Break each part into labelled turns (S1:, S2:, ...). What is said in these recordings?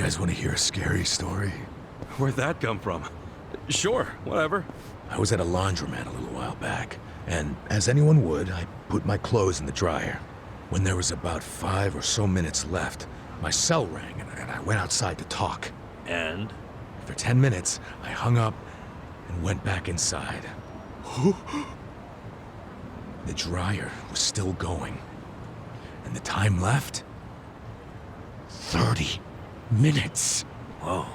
S1: guys want to hear a scary story?
S2: Where'd that come from? Sure, whatever.
S1: I was at a laundromat a little while back, and as anyone would, I put my clothes in the dryer. When there was about 5 or so minutes left, my cell rang, and I went outside to talk.
S2: And?
S1: For 10 minutes, I hung up and went back inside. The dryer was still going, and the time left? 30 minutes.
S2: Whoa,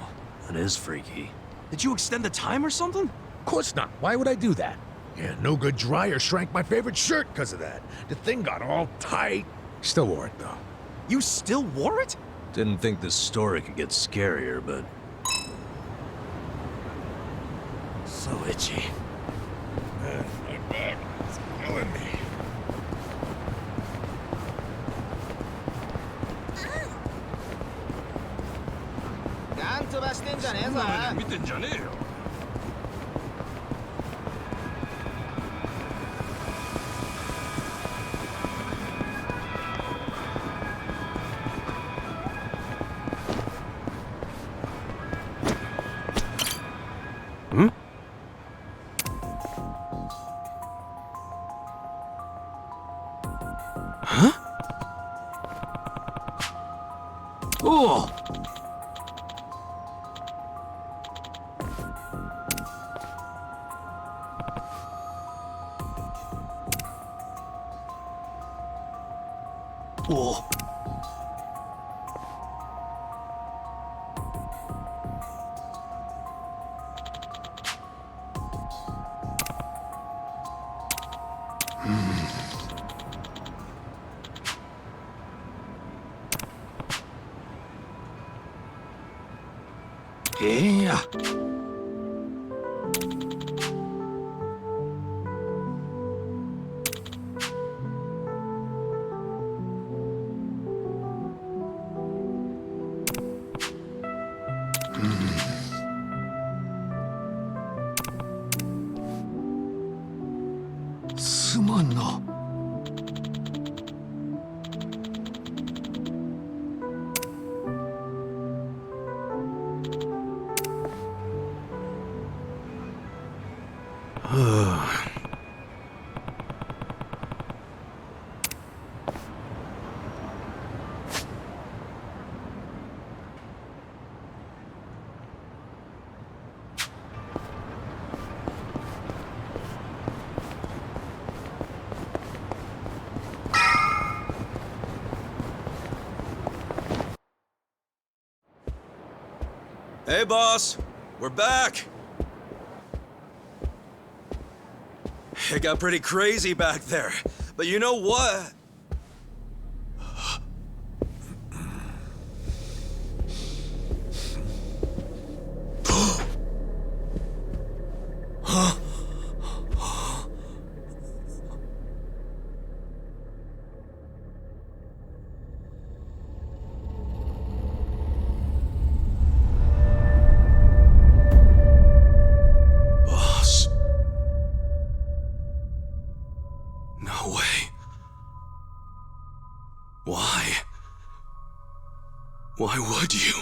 S2: that is freaky. Did you extend the time or something?
S1: Of course not. Why would I do that? Yeah, no good dryer shrank my favorite shirt because of that. The thing got all tight. Still wore it, though.
S2: You still wore it?
S3: Didn't think this story could get scarier, but...
S2: So itchy.
S1: My back is killing me.
S2: Hmm? Huh? Oh! Whoa. Yeah.すまんな。
S3: Hey, boss. We're back. It got pretty crazy back there. But you know what? No way. Why? Why would you?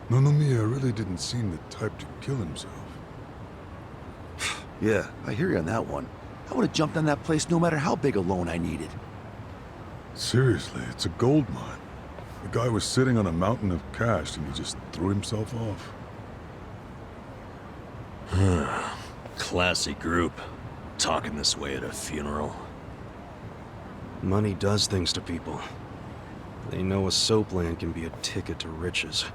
S4: Nonomiya really didn't seem the type to kill himself.
S5: Yeah, I hear you on that one. I would have jumped on that place no matter how big a loan I needed.
S4: Seriously, it's a gold mine. The guy was sitting on a mountain of cash and he just threw himself off.
S3: Classy group. Talking this way at a funeral.
S2: Money does things to people. They know a soap land can be a ticket to riches.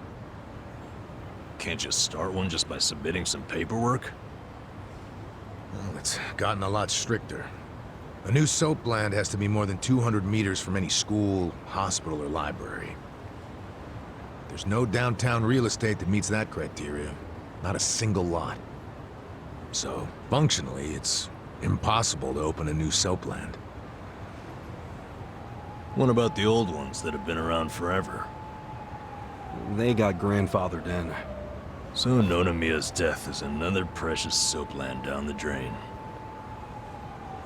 S2: Can't you start one just by submitting some paperwork?
S1: Well, it's gotten a lot stricter. A new soap land has to be more than 200 meters from any school, hospital, or library. There's no downtown real estate that meets that criteria. Not a single lot. So, functionally, it's impossible to open a new soap land.
S2: What about the old ones that have been around forever?
S6: They got grandfathered in.
S2: So Nonomiya's death is another precious soap land down the drain.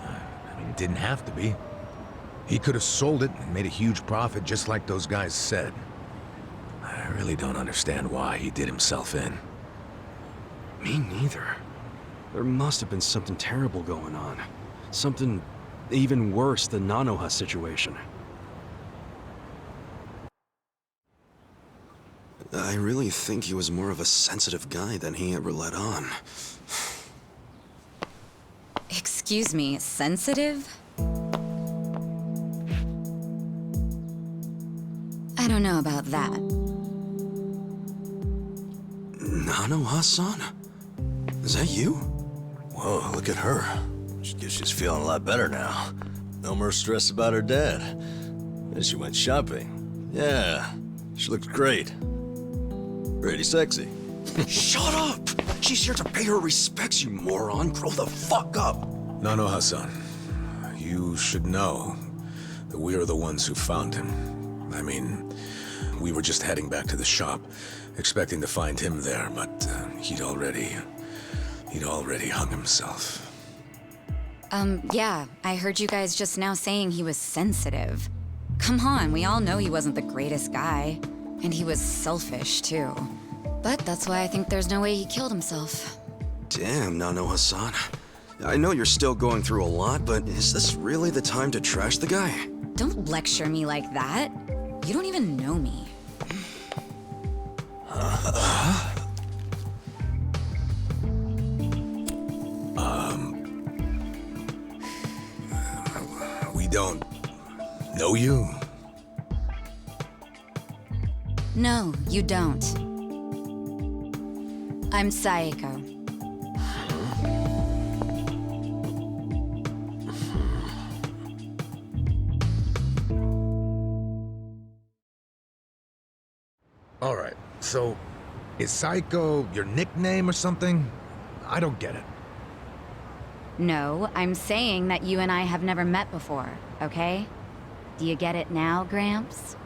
S1: I mean, it didn't have to be. He could have sold it and made a huge profit just like those guys said. I really don't understand why he did himself in.
S6: Me neither. There must have been something terrible going on. Something even worse than Nanoha's situation. I really think he was more of a sensitive guy than he ever let on.
S7: Excuse me, sensitive? I don't know about that.
S6: Nanoha-san? Is that you?
S2: Whoa, look at her. Guess she's feeling a lot better now. No more stress about her dad. And she went shopping. Yeah, she looks great. Pretty sexy.
S6: Shut up! She's here to pay her respects, you moron. Grow the fuck up!
S1: Nanoha-san, you should know that we are the ones who found him. I mean, we were just heading back to the shop, expecting to find him there, but he'd already hung himself.
S7: Yeah, I heard you guys just now saying he was sensitive. Come on, we all know he wasn't the greatest guy. And he was selfish, too. But that's why I think there's no way he killed himself.
S6: Damn, Nanoha-san. I know you're still going through a lot, but is this really the time to trash the guy?
S7: Don't lecture me like that. You don't even know me.
S1: We don't know you?
S7: No, you don't. I'm Saeko.
S1: All right, so is Psycho your nickname or something? I don't get it.
S7: No, I'm saying that you and I have never met before, okay? Do you get it now, Gramps?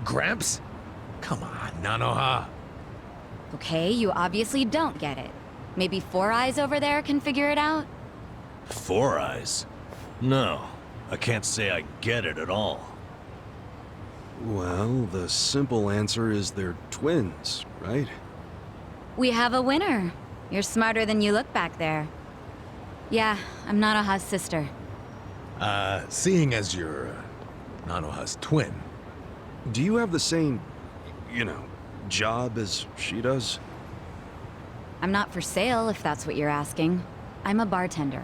S1: Gramps? Come on, Nanoha.
S7: Okay, you obviously don't get it. Maybe Four Eyes over there can figure it out?
S2: Four Eyes? No, I can't say I get it at all.
S6: Well, the simple answer is they're twins, right?
S7: We have a winner. You're smarter than you look back there. Yeah, I'm Nanoha's sister.
S1: Seeing as you're Nanoha's twin,
S6: Do you have the same, job as she does?
S7: I'm not for sale, if that's what you're asking. I'm a bartender.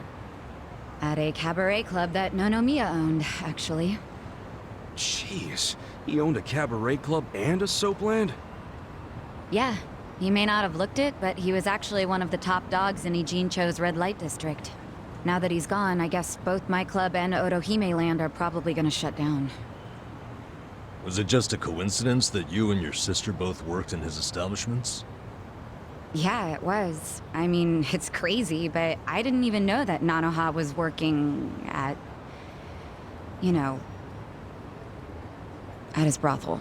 S7: At a cabaret club that Nonomiya owned, actually.
S6: Jeez, he owned a cabaret club and a soap land?
S7: Yeah, he may not have looked it, but he was actually one of the top dogs in Ijincho's red light district. Now that he's gone, I guess both my club and Otohime land are probably gonna shut down.
S2: Was it just a coincidence that you and your sister both worked in his establishments?
S7: Yeah, it was. I mean, it's crazy, but I didn't even know that Nanoha was working at... at his brothel.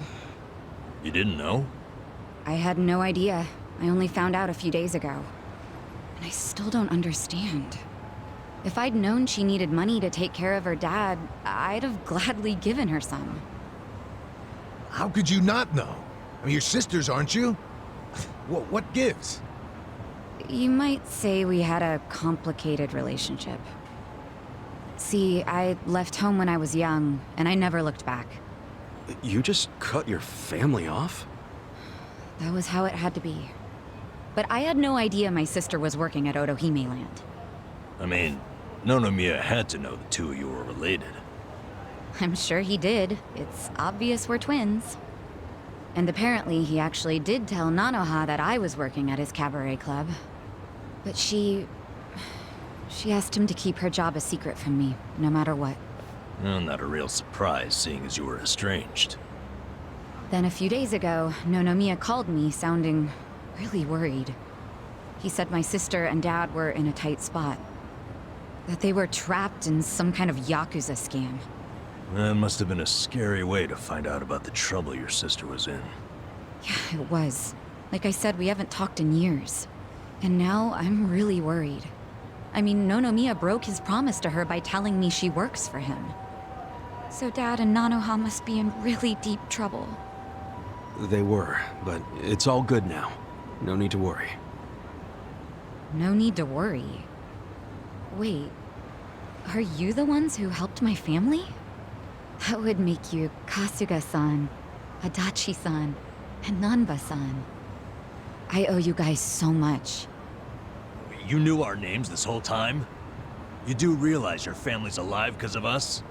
S2: You didn't know?
S7: I had no idea. I only found out a few days ago. And I still don't understand. If I'd known she needed money to take care of her dad, I'd have gladly given her some.
S1: how could you not know? I mean, you're sisters, aren't you? What gives?
S7: You might say we had a complicated relationship. See, I left home when I was young, and I never looked back.
S6: You just cut your family off?
S7: That was how it had to be. But I had no idea my sister was working at Otohime land.
S2: I mean, Nonomiya had to know the two of you were related.
S7: I'm sure he did. It's obvious we're twins. And apparently he actually did tell Nanoha that I was working at his cabaret club. But she asked him to keep her job a secret from me, no matter what.
S2: Well, not a real surprise, seeing as you were estranged.
S7: Then a few days ago, Nonomiya called me, sounding really worried. He said my sister and dad were in a tight spot. That they were trapped in some kind of Yakuza scam.
S2: That must have been a scary way to find out about the trouble your sister was in.
S7: Yeah, it was. Like I said, we haven't talked in years. And now I'm really worried. I mean, Nonomiya broke his promise to her by telling me she works for him. So Dad and Nanoha must be in really deep trouble.
S6: They were, but it's all good now. No need to worry.
S7: No need to worry. Wait, are you the ones who helped my family? That would make you Kasuga-san, Adachi-san, and Nanba-san. I owe you guys so much.
S2: You knew our names this whole time? You do realize your family's alive because of us?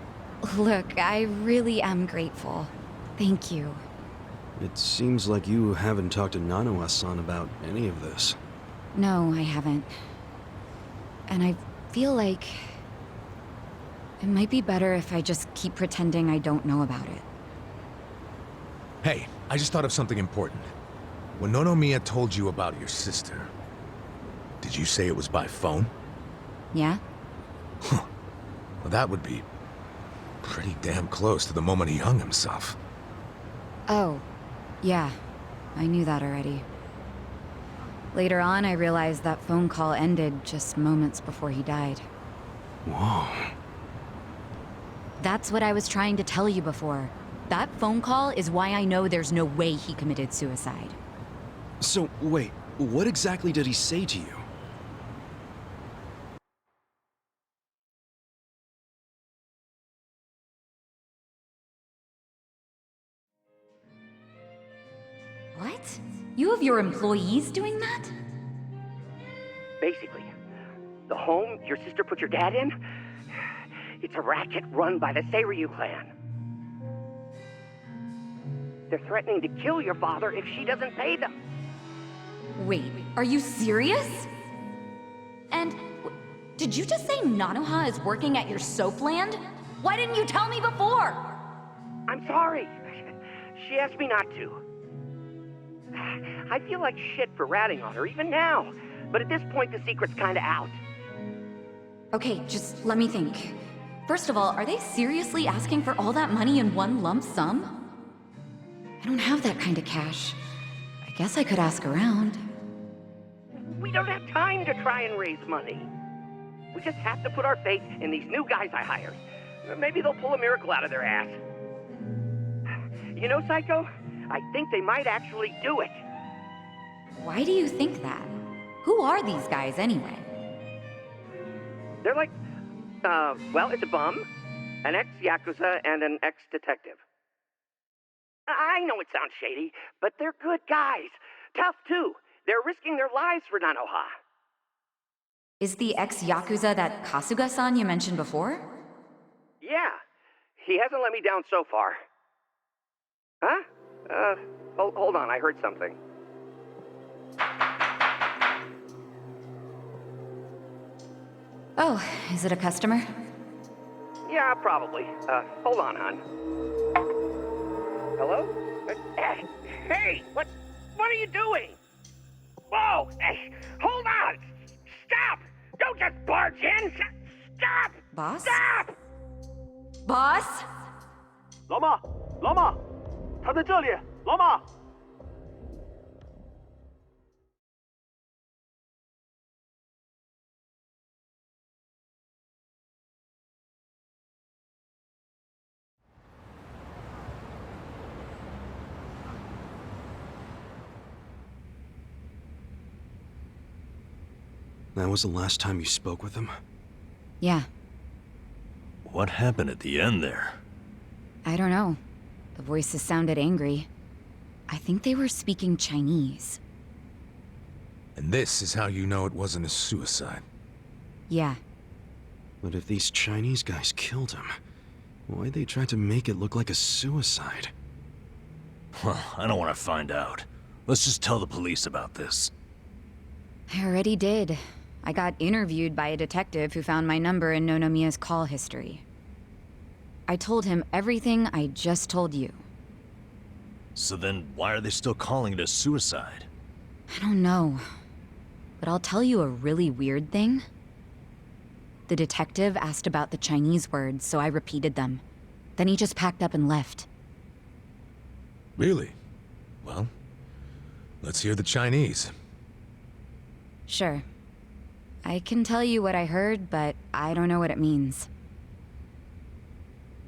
S7: Look, I really am grateful. Thank you.
S6: It seems like you haven't talked to Nanoha-san about any of this.
S7: No, I haven't. And I feel like it might be better if I just keep pretending I don't know about it.
S1: Hey, I just thought of something important. When Nonomiya told you about your sister, did you say it was by phone?
S7: Yeah?
S1: Well, that would be pretty damn close to the moment he hung himself.
S7: Oh, yeah. I knew that already. Later on, I realized that phone call ended just moments before he died.
S6: Whoa.
S7: That's what I was trying to tell you before. That phone call is why I know there's no way he committed suicide.
S6: So, wait, what exactly did he say to you?
S7: What? You have your employees doing that?
S8: Basically, the home your sister put your dad in, it's a racket run by the Seiryu clan. They're threatening to kill your father if she doesn't pay them.
S7: Wait, are you serious? And did you just say Nanoha is working at your soap land? Why didn't you tell me before?
S8: I'm sorry. She asked me not to. I feel like shit for ratting on her, even now. But at this point, the secret's kinda out.
S7: Okay, just let me think. First of all, are they seriously asking for all that money in one lump sum? I don't have that kind of cash. I guess I could ask around.
S8: We don't have time to try and raise money. We just have to put our faith in these new guys I hired. Maybe they'll pull a miracle out of their ass. You know, Psycho? I think they might actually do it.
S7: Why do you think that? Who are these guys anyway?
S8: They're like, well, it's a bum, an ex-Yakuza, and an ex-detective. I know it sounds shady, but they're good guys. Tough, too. They're risking their lives for Nanoha.
S7: Is the ex-Yakuza that Kasuga-san you mentioned before?
S8: Yeah. He hasn't let me down so far. Huh? Hold on, I heard something.
S7: Oh, is it a customer?
S8: Yeah, probably. Hold on, hon. Hello? Hey, what are you doing? Whoa! Hey, hold on! Stop! Don't just barge in! Stop!
S7: Boss?
S8: Stop!
S7: Boss?
S8: 老妈，老妈，他在这里，老妈。
S6: That was the last time you spoke with him?
S7: Yeah,
S2: What happened at the end there?
S7: I don't know. The voices sounded angry. I think they were speaking Chinese.
S1: And this is how you know it wasn't a suicide.
S7: Yeah,
S6: But if these Chinese guys killed him, why'd they try to make it look like a suicide?
S2: Well, I don't want to find out. Let's just tell the police about this.
S7: I already did. I got interviewed by a detective who found my number in Nonomiya's call history. I told him everything I just told you.
S2: So then, why are they still calling it a suicide?
S7: I don't know. But I'll tell you a really weird thing. The detective asked about the Chinese words, so I repeated them. Then he just packed up and left.
S1: Really? Well, let's hear the Chinese.
S7: Sure. I can tell you what I heard, but I don't know what it means.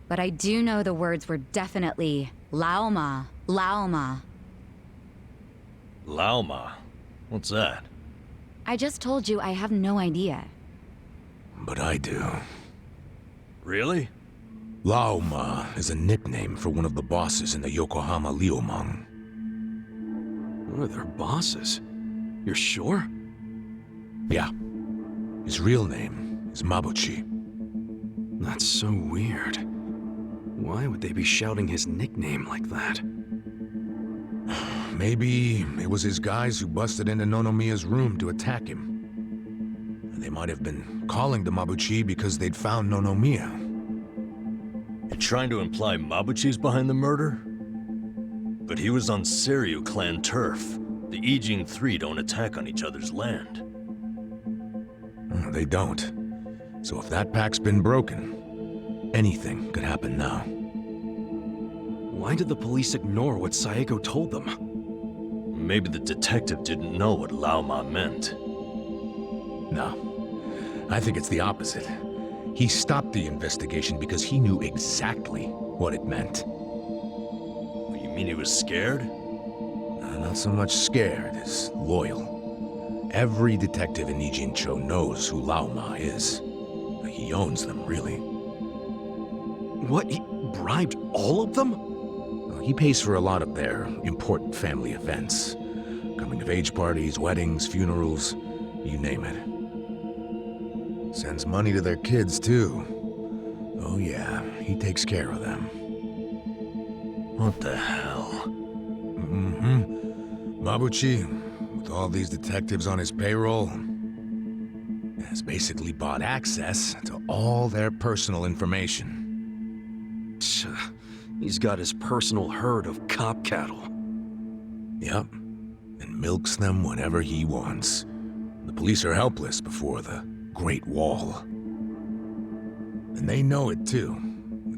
S7: But I do know the words were definitely Laoma, Laoma.
S2: Laoma? What's that?
S7: I just told you I have no idea.
S1: But I do.
S2: Really?
S1: Laoma is a nickname for one of the bosses in the Yokohama Liumang.
S6: What are their bosses? You're sure?
S1: Yeah. His real name is Mabuchi.
S6: That's so weird. Why would they be shouting his nickname like that?
S1: Maybe it was his guys who busted into Nonomiya's room to attack him. And they might have been calling to Mabuchi because they'd found Nonomiya.
S2: You're trying to imply Mabuchi's behind the murder? But he was on Seiryu clan turf. The Ijing Three don't attack on each other's land.
S1: They don't. So if that pack's been broken, anything could happen now.
S6: Why did the police ignore what Saeko told them?
S2: Maybe the detective didn't know what Laoma meant.
S1: No. I think it's the opposite. He stopped the investigation because he knew exactly what it meant.
S2: You mean he was scared?
S1: Not so much scared as loyal. Every detective in Nijincho knows who Laoma is. He owns them, really.
S6: What? He bribed all of them?
S1: He pays for a lot of their important family events. Coming-of-age parties, weddings, funerals, you name it. Sends money to their kids, too. Oh yeah, he takes care of them.
S2: What the hell?
S1: Mabuchi, with all these detectives on his payroll, has basically bought access to all their personal information.
S6: Tch, he's got his personal herd of cop cattle.
S1: Yep, and milks them whenever he wants. The police are helpless before the Great Wall. And they know it too.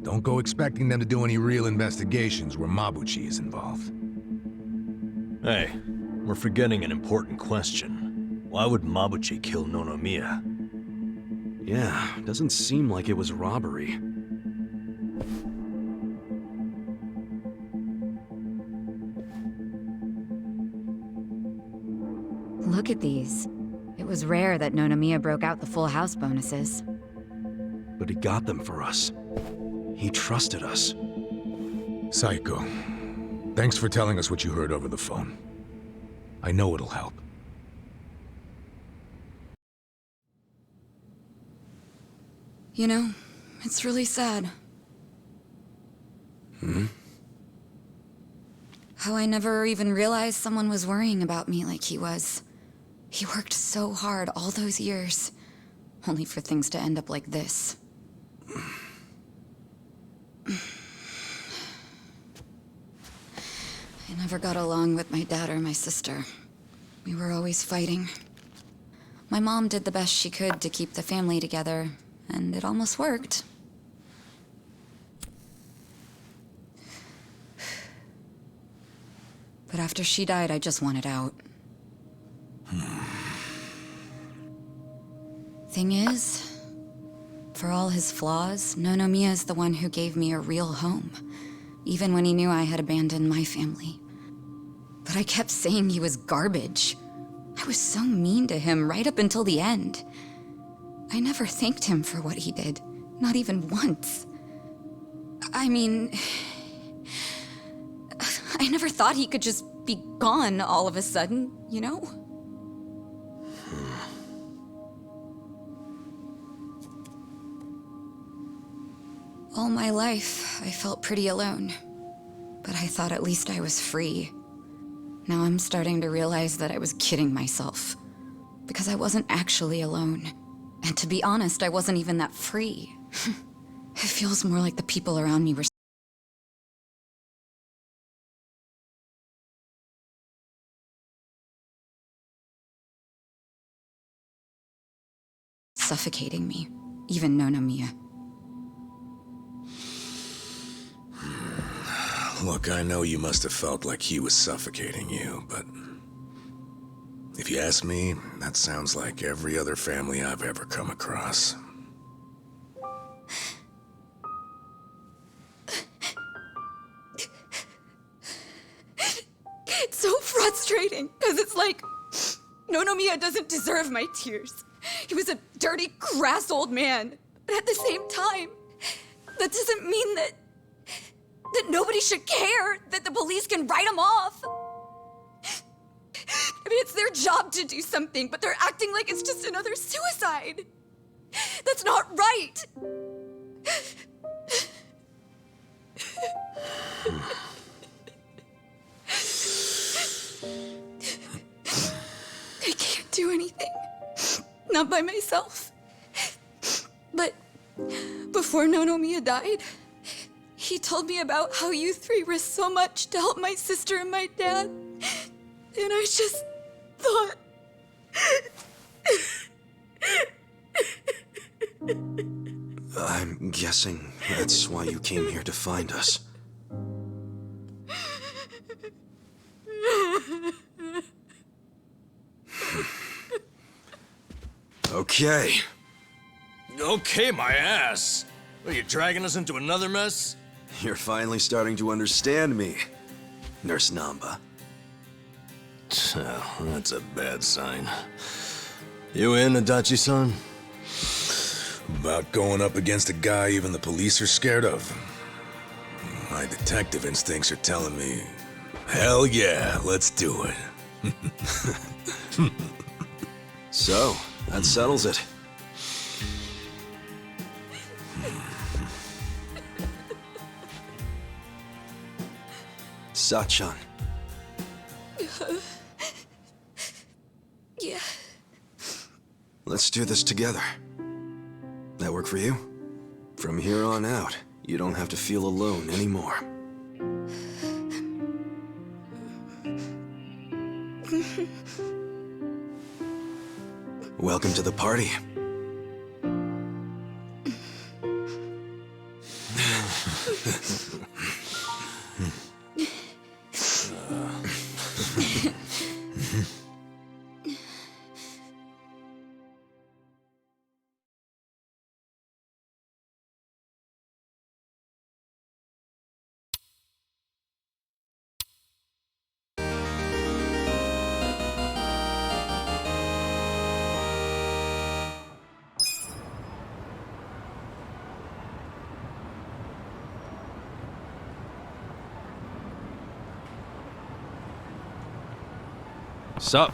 S1: Don't go expecting them to do any real investigations where Mabuchi is involved.
S2: Hey, we're forgetting an important question. Why would Mabuchi kill Nonomiya?
S6: Yeah, doesn't seem like it was robbery.
S7: Look at these. It was rare that Nonomiya broke out the full house bonuses.
S6: But he got them for us. He trusted us.
S1: Saiko, thanks for telling us what you heard over the phone. I know it'll help.
S7: You know, it's really sad. How I never even realized someone was worrying about me like he was. He worked so hard all those years, only for things to end up like this. I never got along with my dad or my sister. We were always fighting. My mom did the best she could to keep the family together, and it almost worked. But after she died, I just wanted out. Thing is, for all his flaws, Nonomiya is the one who gave me a real home, even when he knew I had abandoned my family. But I kept saying he was garbage. I was so mean to him right up until the end. I never thanked him for what he did, not even once. I mean, I never thought he could just be gone all of a sudden, you know? All my life, I felt pretty alone. But I thought at least I was free. Now I'm starting to realize that I was kidding myself. Because I wasn't actually alone. And to be honest, I wasn't even that free. It feels more like the people around me were suffocating me. Even Nonomiya.
S1: Look, I know you must have felt like he was suffocating you, but if you ask me, that sounds like every other family I've ever come across.
S7: It's so frustrating, because it's like, Nonomiya doesn't deserve my tears. He was a dirty, crass old man. But at the same time, that doesn't mean that nobody should care, that the police can write him off. I mean, it's their job to do something, but they're acting like it's just another suicide. That's not right. I can't do anything. Not by myself. But before Nonomiya died, he told me about how you three risked so much to help my sister and my dad. And I just thought...
S6: I'm guessing that's why you came here to find us. Okay.
S2: Okay, my ass. Are you dragging us into another mess?
S6: You're finally starting to understand me, Nurse Namba.
S2: Oh, that's a bad sign. You in, Adachi-san?
S1: About going up against a guy even the police are scared of. My detective instincts are telling me, hell yeah, let's do it.
S6: So, that settles it. Sachan.
S7: Yeah.
S6: Let's do this together. That work for you? From here on out, you don't have to feel alone anymore. Welcome to the party. Sup?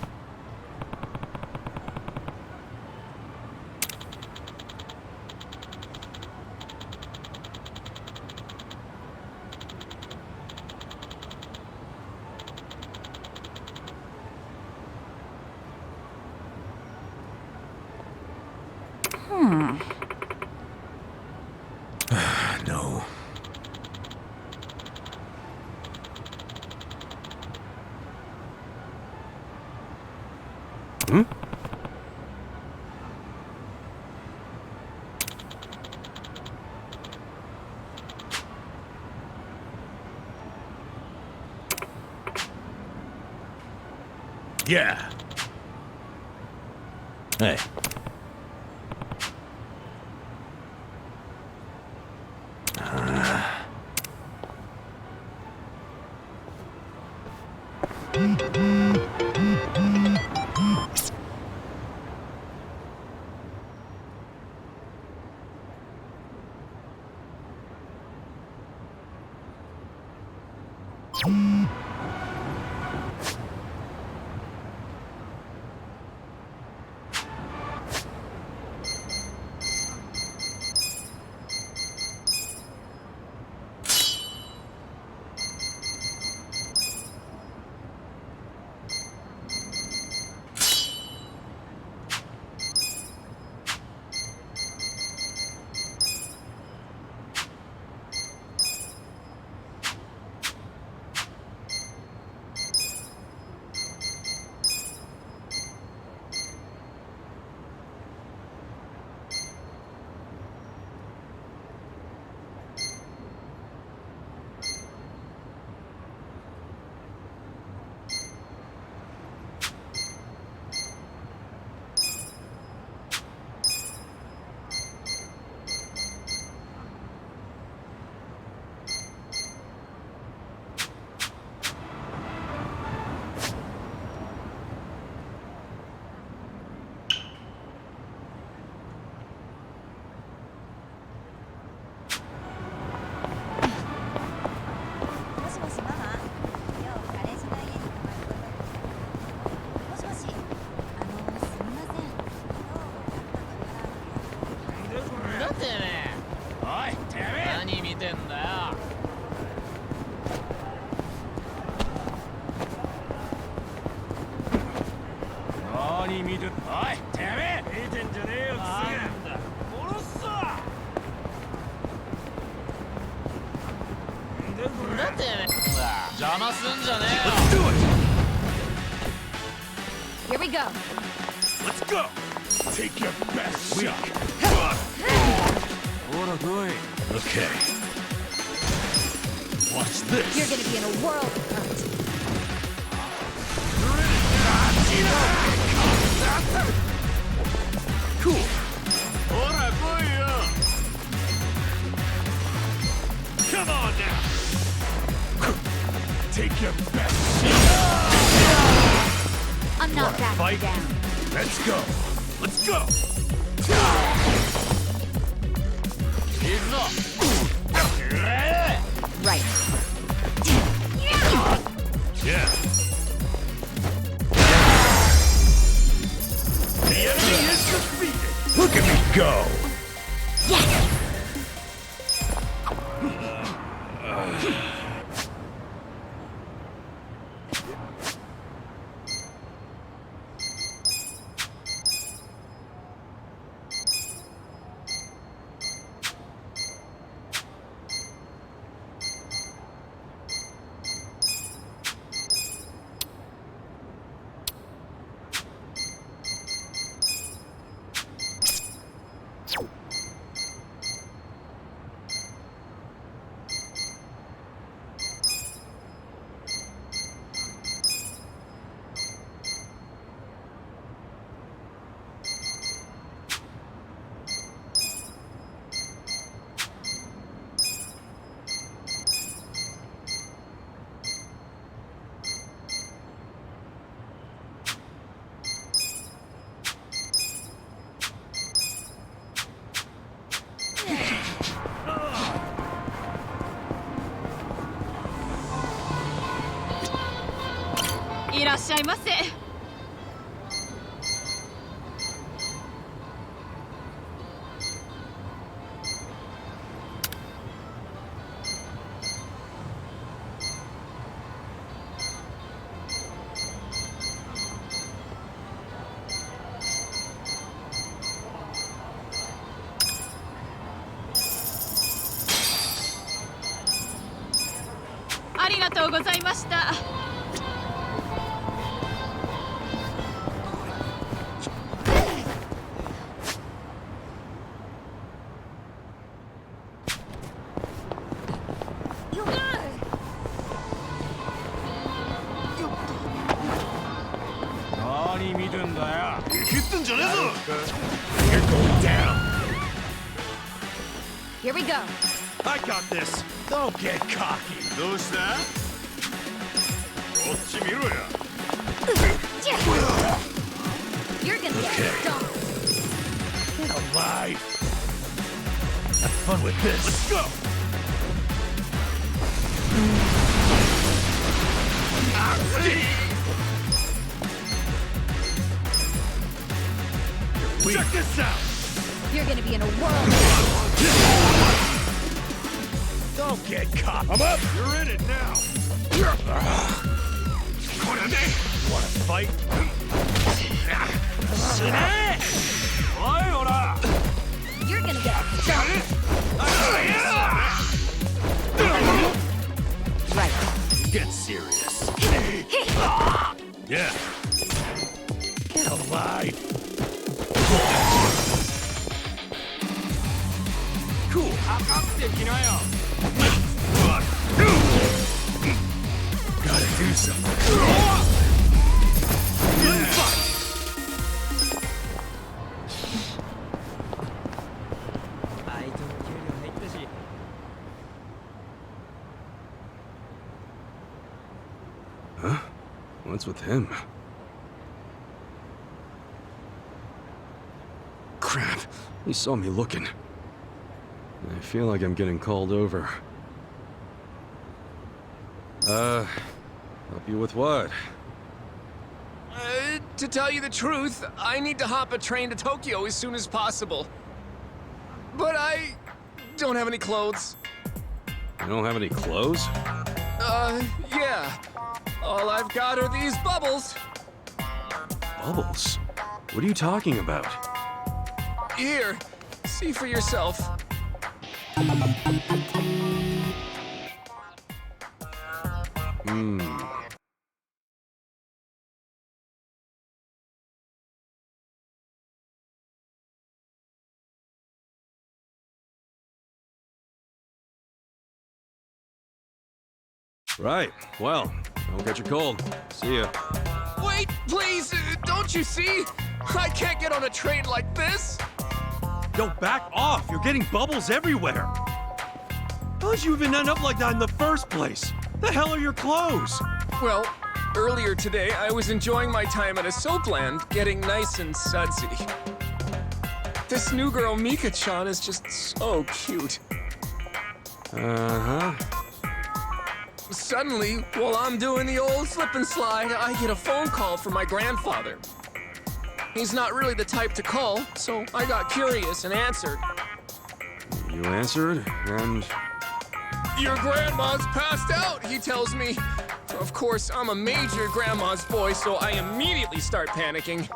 S1: No.
S6: Hmm?
S1: Yeah. Hey. Let's do it!
S7: Here we go.
S1: Let's go! Take your best shot. Okay. Watch this.
S7: You're gonna be in a world of hurt.
S1: Cool. Come on now. Take your best shot.
S7: I'm not backing
S1: Fight.
S7: down.
S1: Let's go. Let's go.
S7: Right.
S1: Yeah. The enemy is defeated. Look at me go. You're going down.
S7: Here we go.
S1: I got this. Don't get cocky.
S7: You're gonna get stomped.
S1: Get alive. Have fun with this. Let's go. Check this out.
S7: You're gonna be in a world.
S1: Don't get caught. I'm up. You're in it now. Want to fight?
S7: You're gonna get stomped. Right.
S1: Get serious. Yeah. Get alive. Cool. Gotta do something. Good fight.
S6: Huh? What's with him? Crap. He saw me looking. I feel like I'm getting called over. Help you with what?
S9: To tell you the truth, I need to hop a train to Tokyo as soon as possible. But I don't have any clothes.
S6: You don't have any clothes?
S9: Yeah. All I've got are these bubbles.
S6: Bubbles? What are you talking about?
S9: Here, see for yourself.
S6: Right. Well, don't catch a cold. See ya.
S9: Wait, please! Don't you see? I can't get on a train like this!
S10: Yo, back off! You're getting bubbles everywhere! How'd you even end up like that in the first place? The hell are your clothes?
S9: Well, earlier today, I was enjoying my time at a soapland, getting nice and sudsy. This new girl, Mika-chan, is just so cute.
S6: Uh-huh.
S9: Suddenly, while I'm doing the old slip and slide, I get a phone call from my grandfather. He's not really the type to call, so I got curious and answered.
S6: You answered, and...
S9: Your grandma's passed out, he tells me. Of course, I'm a major grandma's boy, so I immediately start panicking.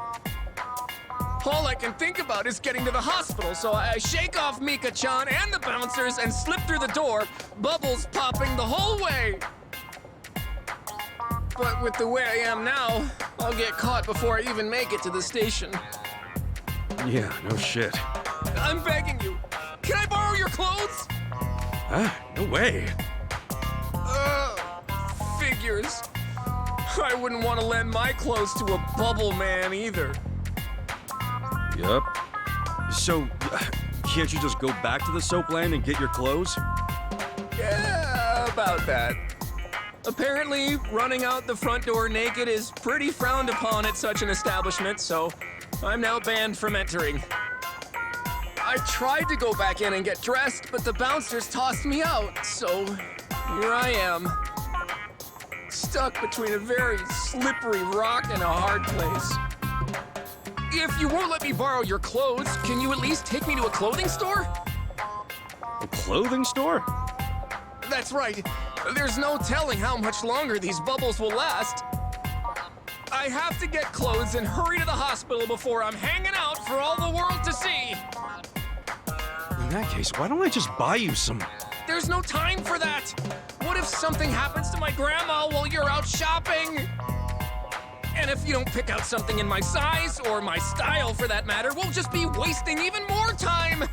S9: All I can think about is getting to the hospital, so I shake off Mika-chan and the bouncers and slip through the door, bubbles popping the whole way. But with the way I am now, I'll get caught before I even make it to the station.
S6: Yeah, no shit.
S9: I'm begging you, can I borrow your clothes?
S6: Huh? No way.
S9: Figures. I wouldn't want to lend my clothes to a bubble man either.
S6: Yup. So, can't you just go back to the soapland and get your clothes?
S9: Yeah, about that. Apparently, running out the front door naked is pretty frowned upon at such an establishment, so I'm now banned from entering. I tried to go back in and get dressed, but the bouncers tossed me out, so here I am. Stuck between a very slippery rock and a hard place. If you won't let me borrow your clothes, can you at least take me to a clothing store?
S6: A clothing store?
S9: That's right. There's no telling how much longer these bubbles will last. I have to get clothes and hurry to the hospital before I'm hanging out for all the world to see.
S6: In that case, why don't I just buy you some...
S9: There's no time for that. What if something happens to my grandma while you're out shopping? And if you don't pick out something in my size, or my style for that matter, we'll just be wasting even more time!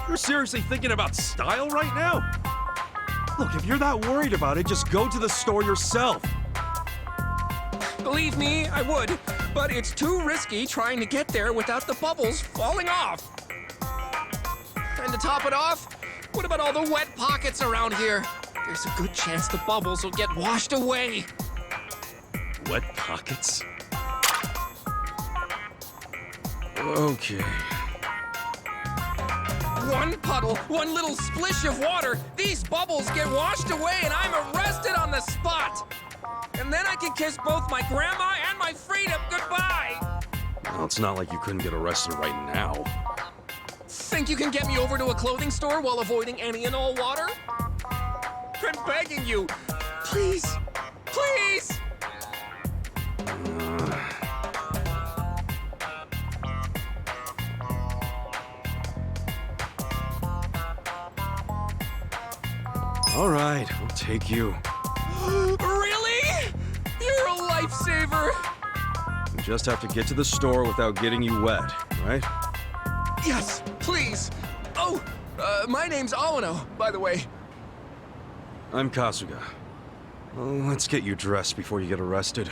S10: You're seriously thinking about style right now? Look, if you're that worried about it, just go to the store yourself.
S9: Believe me, I would, but it's too risky trying to get there without the bubbles falling off. And to top it off, what about all the wet pockets around here? There's a good chance the bubbles will get washed away.
S6: Wet pockets? Okay.
S9: One puddle, one little splish of water, these bubbles get washed away and I'm arrested on the spot. And then I can kiss both my grandma and my freedom goodbye.
S6: Well, it's not like you couldn't get arrested right now.
S9: Think you can get me over to a clothing store while avoiding any and all water? I'm begging you. Please. Please.
S6: All right, I'll take you.
S9: Really? You're a lifesaver.
S6: You just have to get to the store without getting you wet, right?
S9: Yes, please. Oh, my name's Awano, by the way.
S6: I'm Kasuga. Well, let's get you dressed before you get arrested.